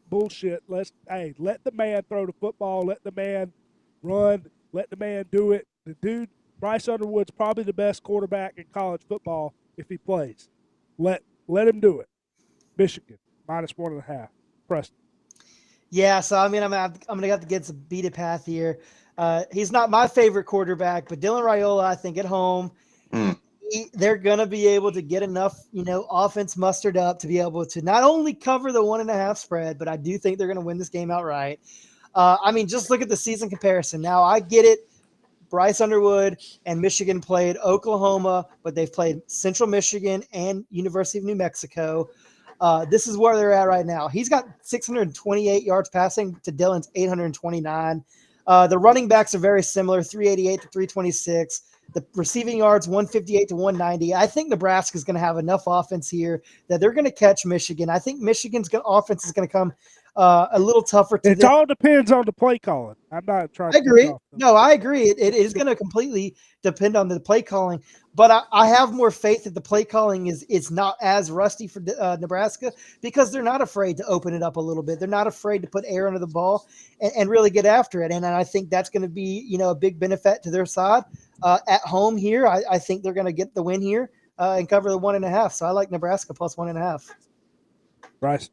bullshit. Let the man throw the football. Let the man run. Let the man do it. The dude, Bryce Underwood's probably the best quarterback in college football if he plays. Let him do it. Michigan, minus 1.5. Preston. Yeah, so I mean, I'm gonna have to get some beat a path here. He's not my favorite quarterback, but Dylan Raiola, I think at home, they're gonna be able to get enough, offense mustered up to be able to not only cover the 1.5 spread, but I do think they're gonna win this game outright. I mean, just look at the season comparison. Now, I get it. Bryce Underwood and Michigan played Oklahoma, but they've played Central Michigan and University of New Mexico. This is where they're at right now. He's got 628 yards passing to Dylan's 829. The running backs are very similar, 388 to 326. The receiving yards, 158 to 190. I think Nebraska's going to have enough offense here that they're going to catch Michigan. I think Michigan's offense is going to come a little tougher to them. It all depends on the play calling. I'm not trying to. I agree. No, I agree. It is going to completely depend on the play calling, but I have more faith that the play calling is not as rusty for Nebraska because they're not afraid to open it up a little bit. They're not afraid to put air under the ball and really get after it. And I think that's going to be, a big benefit to their side at home here. I think they're going to get the win here and cover the 1.5. So I like Nebraska plus 1.5. Bryce.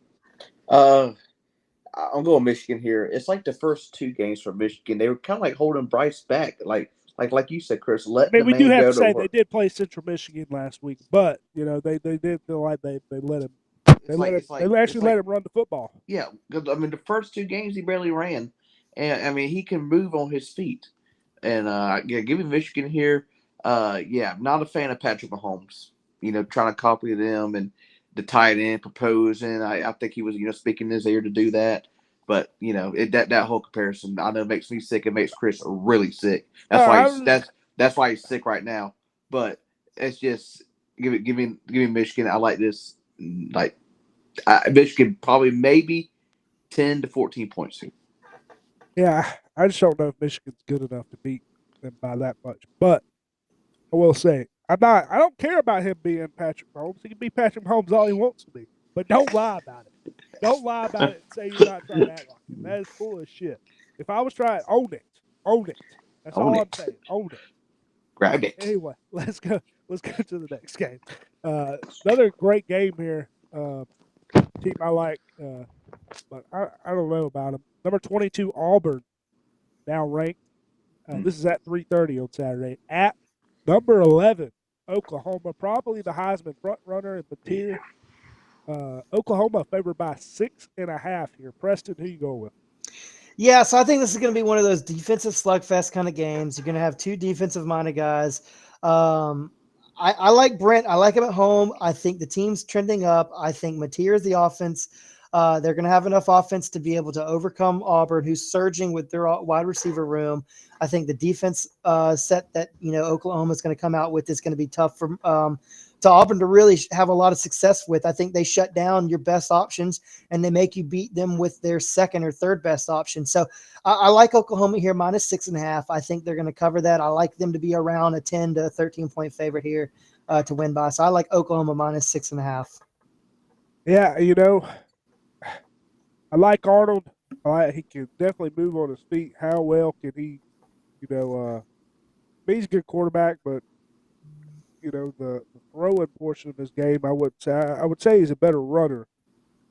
I'm going Michigan here. It's like the first two games for Michigan. They were kind of like holding Bryce back, like you said, Chris. Let the we man do have go to say work. they did play Central Michigan last week, but they did feel like they let him. They let him run the football. Yeah, because I mean the first two games he barely ran, and I mean he can move on his feet. And give me Michigan here. Not a fan of Patrick Mahomes. Trying to copy them and the tight end proposing. I think he was speaking in his ear to do that. But that whole comparison, I know makes me sick. It makes Chris really sick. That's why he's sick right now. But it's just give me Michigan. I like this. Michigan probably maybe 10 to 14 points here. Yeah, I just don't know if Michigan's good enough to beat them by that much. But I will say, I don't care about him being Patrick Mahomes. He can be Patrick Mahomes all he wants to be. But don't lie about it. Don't lie about it and say you're not trying to act like him. That is full of shit. If I was trying, own it. Own it. That's all I'm saying. Own it. Grab it. Anyway, let's go to the next game. Another great game here. Team I like, but I don't know about them. Number 22, Auburn, now ranked. This is at 3:30 on Saturday. At number 11, Oklahoma, probably the Heisman front runner at the tier. Oklahoma favored by 6.5 here. Preston, who you go with? Yeah, so I think this is going to be one of those defensive slugfest kind of games. You're going to have two defensive-minded guys. I like Brent. I like him at home. I think the team's trending up. I think Mateer is the offense. They're going to have enough offense to be able to overcome Auburn, who's surging with their wide receiver room. I think the defense set that Oklahoma is going to come out with is going to be tough for to Auburn to really have a lot of success with. I think they shut down your best options and they make you beat them with their second or third best option. So I like Oklahoma here -6.5. I think they're going to cover that. I like them to be around a 10 to 13 point favorite here to win by. So I like Oklahoma -6.5. Yeah, I like Arnold. He can definitely move on his feet. How well can he, he's a good quarterback, but the throwing portion of his game, I would say he's a better runner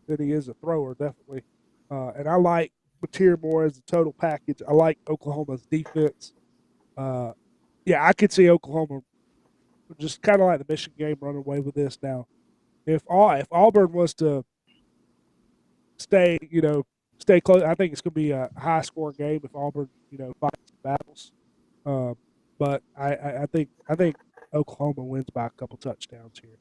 than he is a thrower, definitely. And I like Mateer more as a total package. I like Oklahoma's defense. Yeah, I could see Oklahoma just kind of like the Michigan game run away with this now. If Auburn was to stay close, I think it's going to be a high scoring game if Auburn fights the battles. But I think Oklahoma wins by a couple touchdowns here.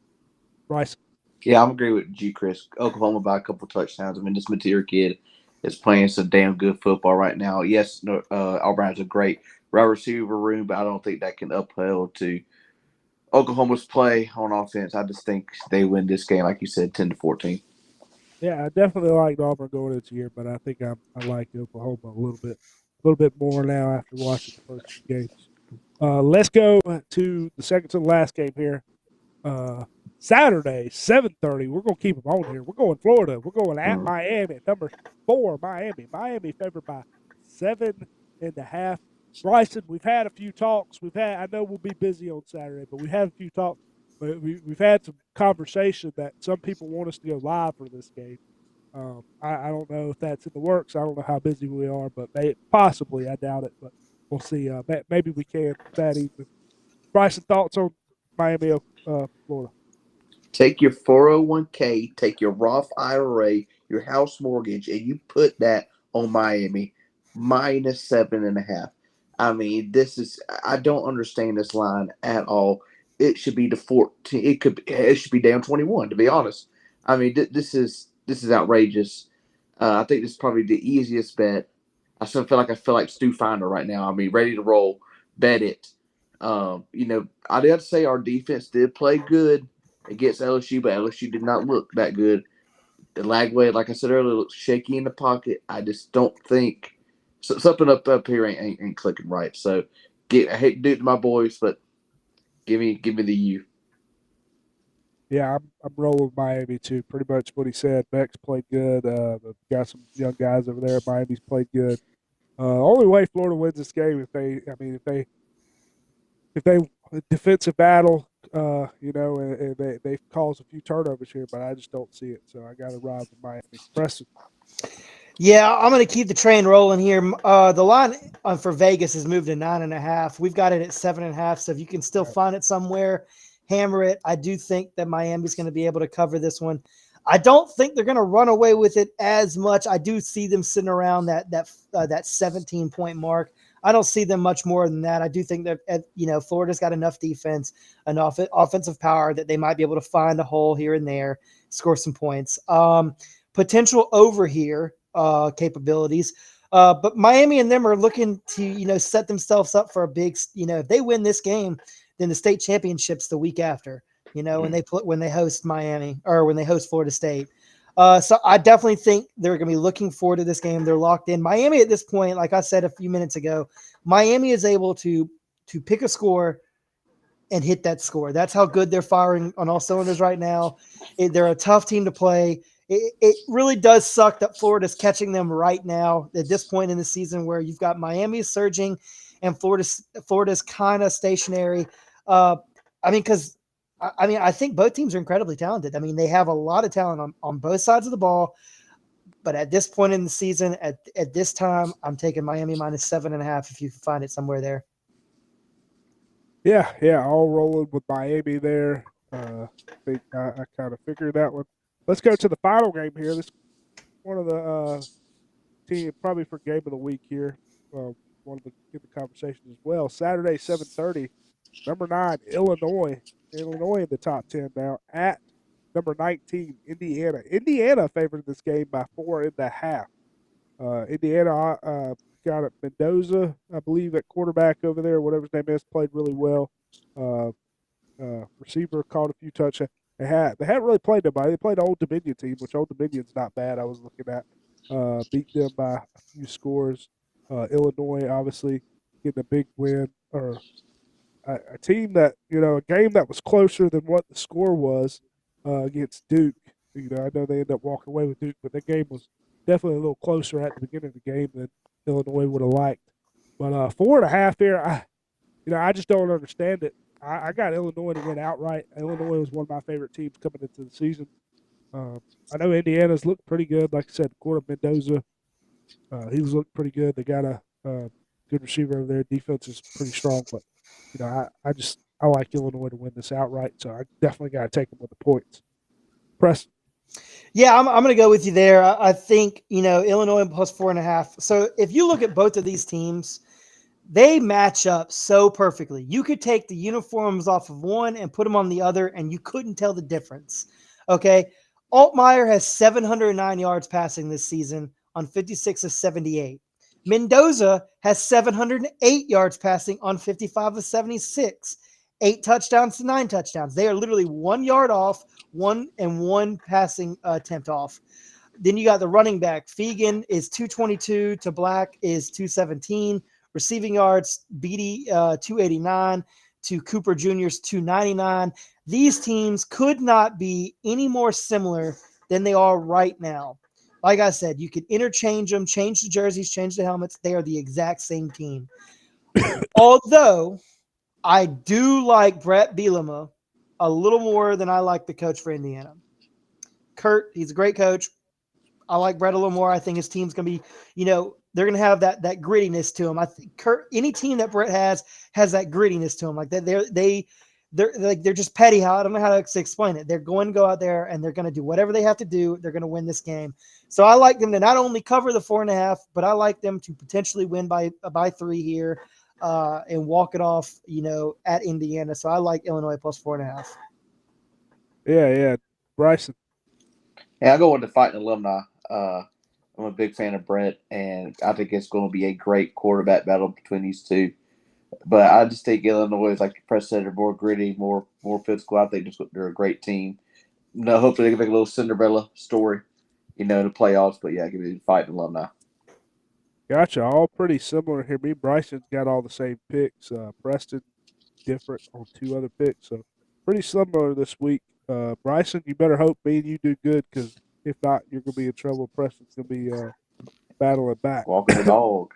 Bryce. Yeah, I'm agree with you, Chris. Oklahoma by a couple touchdowns. I mean, this Mateer kid is playing some damn good football right now. Yes, Auburn has a great wide receiver room, but I don't think that can uphold to Oklahoma's play on offense. I just think they win this game, like you said, 10-14. Yeah, I definitely like Auburn going into year, but I think I like Oklahoma a little bit more now after watching the first few games. Let's go to the second to the last game here. Saturday, 7:30. We're gonna keep them on here. We're going Florida. We're going at Miami. Number 4, Miami. Miami favored by 7.5. Bryson, we've had a few talks. I know we'll be busy on Saturday, but we've had a few talks. We've had some conversation that some people want us to go live for this game. I don't know if that's in the works. I don't know how busy we are, but possibly. I doubt it, but we'll see. Maybe we can that evening. Bryson, thoughts on Miami, Florida? Take your 401k, take your Roth IRA, your house mortgage, and you put that on Miami -7.5. I mean, I don't understand this line at all. It should be the 14. It should be down 21, to be honest. I mean, this is outrageous. I think this is probably the easiest bet. I feel like Stu Finder right now. I mean, ready to roll. Bet it. I'd have to say our defense did play good against LSU, but LSU did not look that good. The Lagway, like I said earlier, looks shaky in the pocket. I just don't think something up here ain't clicking right. So I hate to do it to my boys, but give me the U. Yeah, I'm rolling with Miami too. Pretty much what he said. Beck's played good. They've got some young guys over there. Miami's played good. Only way Florida wins this game if they defensive battle, and they cause a few turnovers here, but I just don't see it. So I got to ride with Miami. Preston. Yeah, I'm going to keep the train rolling here. The line for Vegas has moved to 9.5. We've got it at 7.5. So if you can still find it somewhere, hammer it. I do think that Miami's going to be able to cover this one. I don't think they're going to run away with it as much. I do see them sitting around that 17-point mark. I don't see them much more than that. I do think that Florida's got enough defense, enough offensive power that they might be able to find a hole here and there, score some points. Potential over here capabilities, but Miami and them are looking to set themselves up for a big. If they win this game, then the state championship's the week after. When they host Miami or when they host Florida State. So I definitely think they're going to be looking forward to this game. They're locked in. Miami at this point, like I said a few minutes ago, Miami is able to pick a score and hit that score. That's how good they're firing on all cylinders right now. They're a tough team to play. It really does suck that Florida's catching them right now at this point in the season where you've got Miami surging and Florida's kind of stationary. I think both teams are incredibly talented. I mean, they have a lot of talent on both sides of the ball. But at this point in the season, at this time, I'm taking Miami -7.5 if you can find it somewhere there. Yeah, all rolling with Miami there. I think I kind of figured that one. Let's go to the final game here. This one of the team probably for game of the week here. One of the in the conversation as well. Saturday 7:30. Number 9 Illinois. Illinois in the top 10 now at number 19 Indiana. Indiana favored this game by 4.5. Indiana got it. Mendoza, I believe, at quarterback over there, whatever his name is, played really well. Uh, Receiver caught a few touchdowns. They hadn't really played nobody. They played the Old Dominion team, which Old Dominion's not bad. I was looking at beat them by a few scores. Illinois obviously getting a big win, or a team that a game that was closer than what the score was against Duke. I know they ended up walking away with Duke, but that game was definitely a little closer at the beginning of the game than Illinois would have liked. But 4.5 here, I just don't understand it. I got Illinois to win outright. Illinois was one of my favorite teams coming into the season. I know Indiana's looked pretty good. Like I said, Gordon Mendoza, he's looked pretty good. They got a good receiver over there. Defense is pretty strong, but I like Illinois to win this outright. So I definitely got to take them with the points. Preston. Yeah, I'm going to go with you there. I think, Illinois plus 4.5. So if you look at both of these teams, they match up so perfectly. You could take the uniforms off of one and put them on the other, and you couldn't tell the difference. Okay. Altmaier has 709 yards passing this season on 56 of 78. Mendoza has 708 yards passing on 55 of 76. 8 touchdowns to 9 touchdowns. They are literally 1 yard off, one passing attempt off. Then you got the running back. Fegan is 222 to Black is 217. Receiving yards, Beatty 289 to Cooper Jr.'s 299. These teams could not be any more similar than they are right now. Like I said, you could interchange them, change the jerseys, change the helmets. They are the exact same team. Although I do like Brett Bielema a little more than I like the coach for Indiana. Kurt, he's a great coach. I like Brett a little more. I think his team's going to be, they're going to have that grittiness to him. I think any team that Brett has that grittiness to him. Like that, they're just petty. I don't know how to explain it. They're going to go out there and they're going to do whatever they have to do. They're going to win this game. So I like them to not only cover the 4.5, but I like them to potentially win by 3 here and walk it off, at Indiana. So I like Illinois plus 4.5. Yeah. Bryson. Yeah, I go with the Fighting Alumni. I'm a big fan of Brett, and I think it's going to be a great quarterback battle between these two. But I just think Illinois, like the press said, are more gritty, more physical. I think they're a great team. Hopefully they can make a little Cinderella story, in the playoffs. But yeah, give me the Fighting Alumni. Gotcha. All pretty similar here. Me and Bryson's got all the same picks. Preston different on 2 other picks, so pretty similar this week. Bryson, you better hope me and you do good, because if not, you're going to be in trouble. Preston's going to be battling back. Walking the dog.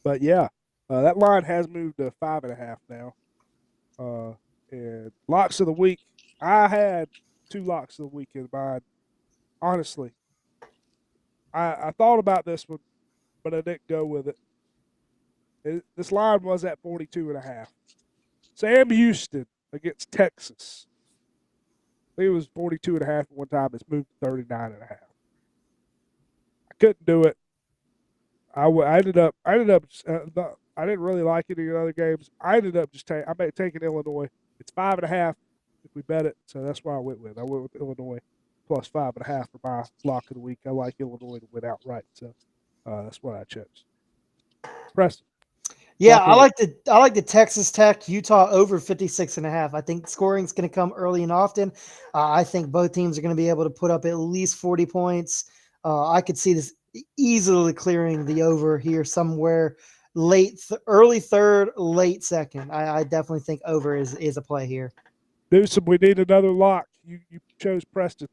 But yeah, that line has moved to 5.5 now. And locks of the week, I had 2 locks of the week in mind. Honestly, I thought about this one, but I didn't go with it. This line was at 42.5. Sam Houston against Texas. I think it was 42.5 at one time. It's moved to 39.5. I couldn't do it. I ended up. I didn't really like any of the other games. I ended up just taking Illinois. It's 5.5 if we bet it. So that's why I went with Illinois plus 5.5 for my lock of the week. I like Illinois to win outright. So that's what I chose. Preston. Yeah, I like the Texas Tech Utah over 56.5. I think scoring's going to come early and often. I think both teams are going to be able to put up at least 40 points. I could see this easily clearing the over here somewhere early third, late second. I definitely think over is a play here. Newsom, we need another lock. You chose Preston's.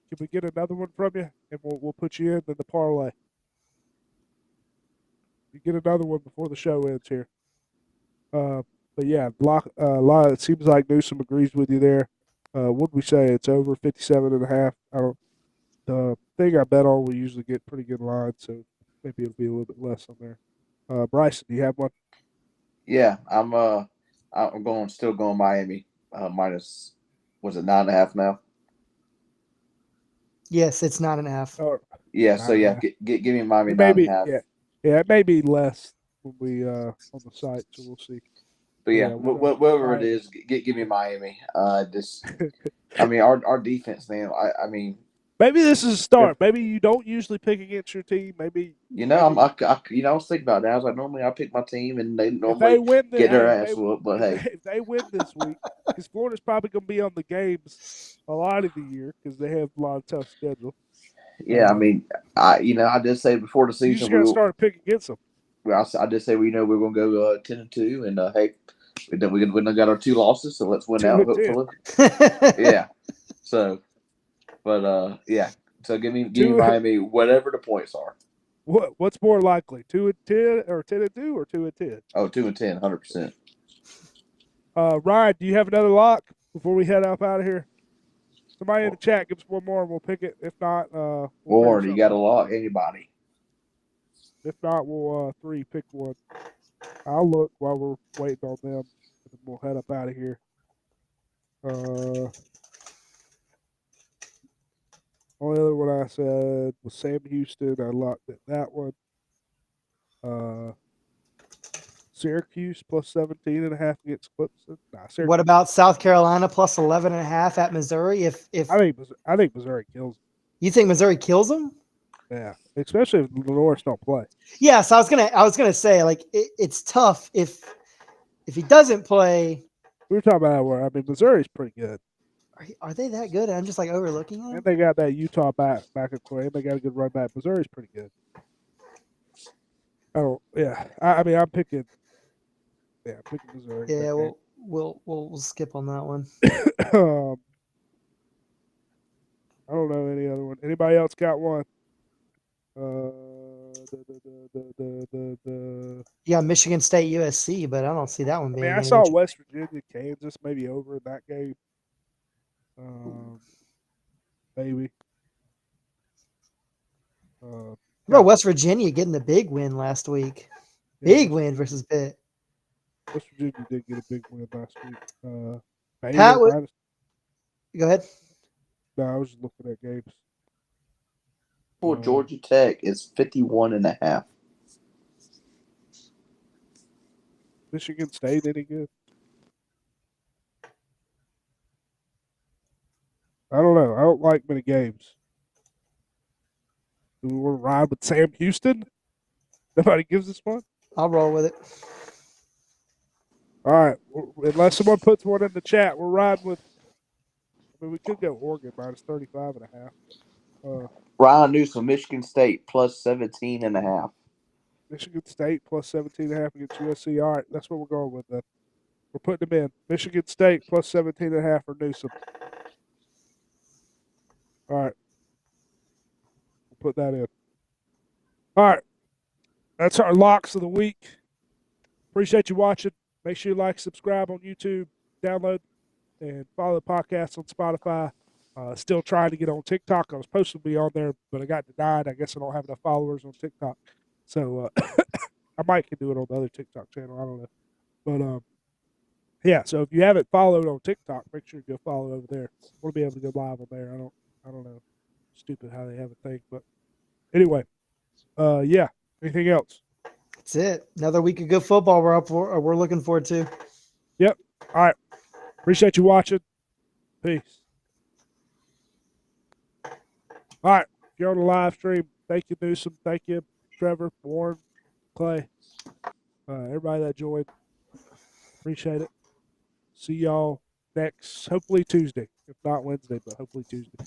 Can we get another one from you, and we'll put you in the parlay. You get another one before the show ends here. But yeah, it seems like Newsom agrees with you there. What we say? It's over 57.5. The thing I bet on, we usually get pretty good lines, so maybe it'll be a little bit less on there. Bryson, do you have one? Yeah, I'm I'm still going Miami minus. Was it 9.5 now? Yes, it's 9.5. Or Yeah. So yeah, 9.5. give me Miami It may 9.5. be, yeah, it may be less when we on the site, so we'll see. But yeah, Yeah, we're going whatever it Miami. is, give me Miami. I mean, our defense, man. I mean, Maybe this is a start. Maybe you don't usually pick against your team. Maybe I was thinking about that. I was like, normally I pick my team, and they if they normally win get their if ass whooped. But hey, if they win this week, because Florida's probably going to be on the games a lot of the year because they have a lot of tough schedule. yeah, I mean, I did say before the You season just got to start to pick against them. I did say we're going to go 10-2, and hey, we done got our 2 losses, so let's win out 2-10. hopefully. Yeah. So, but yeah. So give me Two. Miami whatever the points are. What's more likely, 2-10 or 10-2 or 2-10? Oh, 2-10, 100%. Ryan, do you have another lock before we head up out of here? Somebody in the chat, give us one more and we'll pick it. If not, we'll Warren, figure you got to something lock anybody. If not, we'll 3 pick one. I'll look while we're waiting on them, and then we'll head up out of here. Only other one I said was Sam Houston. I locked at that one. Syracuse plus 17.5 against Clemson. Nah, Syracuse. What about South Carolina plus 11.5 at Missouri? If I think Missouri kills them. you think Missouri kills them? Yeah, especially if the Norse don't play. Yeah, so I was gonna say like it's tough if he doesn't play. We were talking about that where Missouri's pretty good. Are they that good? I'm just like overlooking them. And they got that Utah back at play. And they got a good run back. Missouri's pretty good. Oh yeah, I'm picking. Yeah, I'm picking Missouri. Yeah, we'll skip on that one. I don't know any other one. Anybody else got one? Yeah, Michigan State USC, but I don't see that one being. I saw West Virginia, Kansas, maybe over in that game. Maybe. Bro, West Virginia getting the big win last week. Big win versus Pitt. West Virginia did get a big win last week. Pat, go ahead. No, I was just looking at games. For Georgia Tech is 51.5. Michigan State any good? I don't know. I don't like many games. Do we want to ride with Sam Houston? Nobody gives us one? I'll roll with it. All right. Unless someone puts one in the chat, we're riding with. We could go Oregon minus 35.5. Ryan Newsom, Michigan State plus 17.5. Michigan State plus 17.5 against USC. All right, that's what we're going with then. We're putting them in. Michigan State plus 17.5 for Newsom. All right. We'll put that in. All right. That's our locks of the week. Appreciate you watching. Make sure you like, subscribe on YouTube, download, and follow the podcast on Spotify. Still trying to get on TikTok. I was supposed to be on there, but I got denied. I guess I don't have enough followers on TikTok. So I might can do it on the other TikTok channel. I don't know. But yeah, so if you haven't followed on TikTok, make sure you go follow over there. We'll be able to go live on there. I don't know. Stupid how they have a thing. But anyway, yeah. Anything else? That's it. Another week of good football we're looking forward to. Yep. All right. Appreciate you watching. Peace. All right. If you're on the live stream, thank you, Newsom. Thank you, Trevor, Warren, Clay, everybody that joined. Appreciate it. See y'all next, hopefully Tuesday. If not Wednesday, but hopefully Tuesday.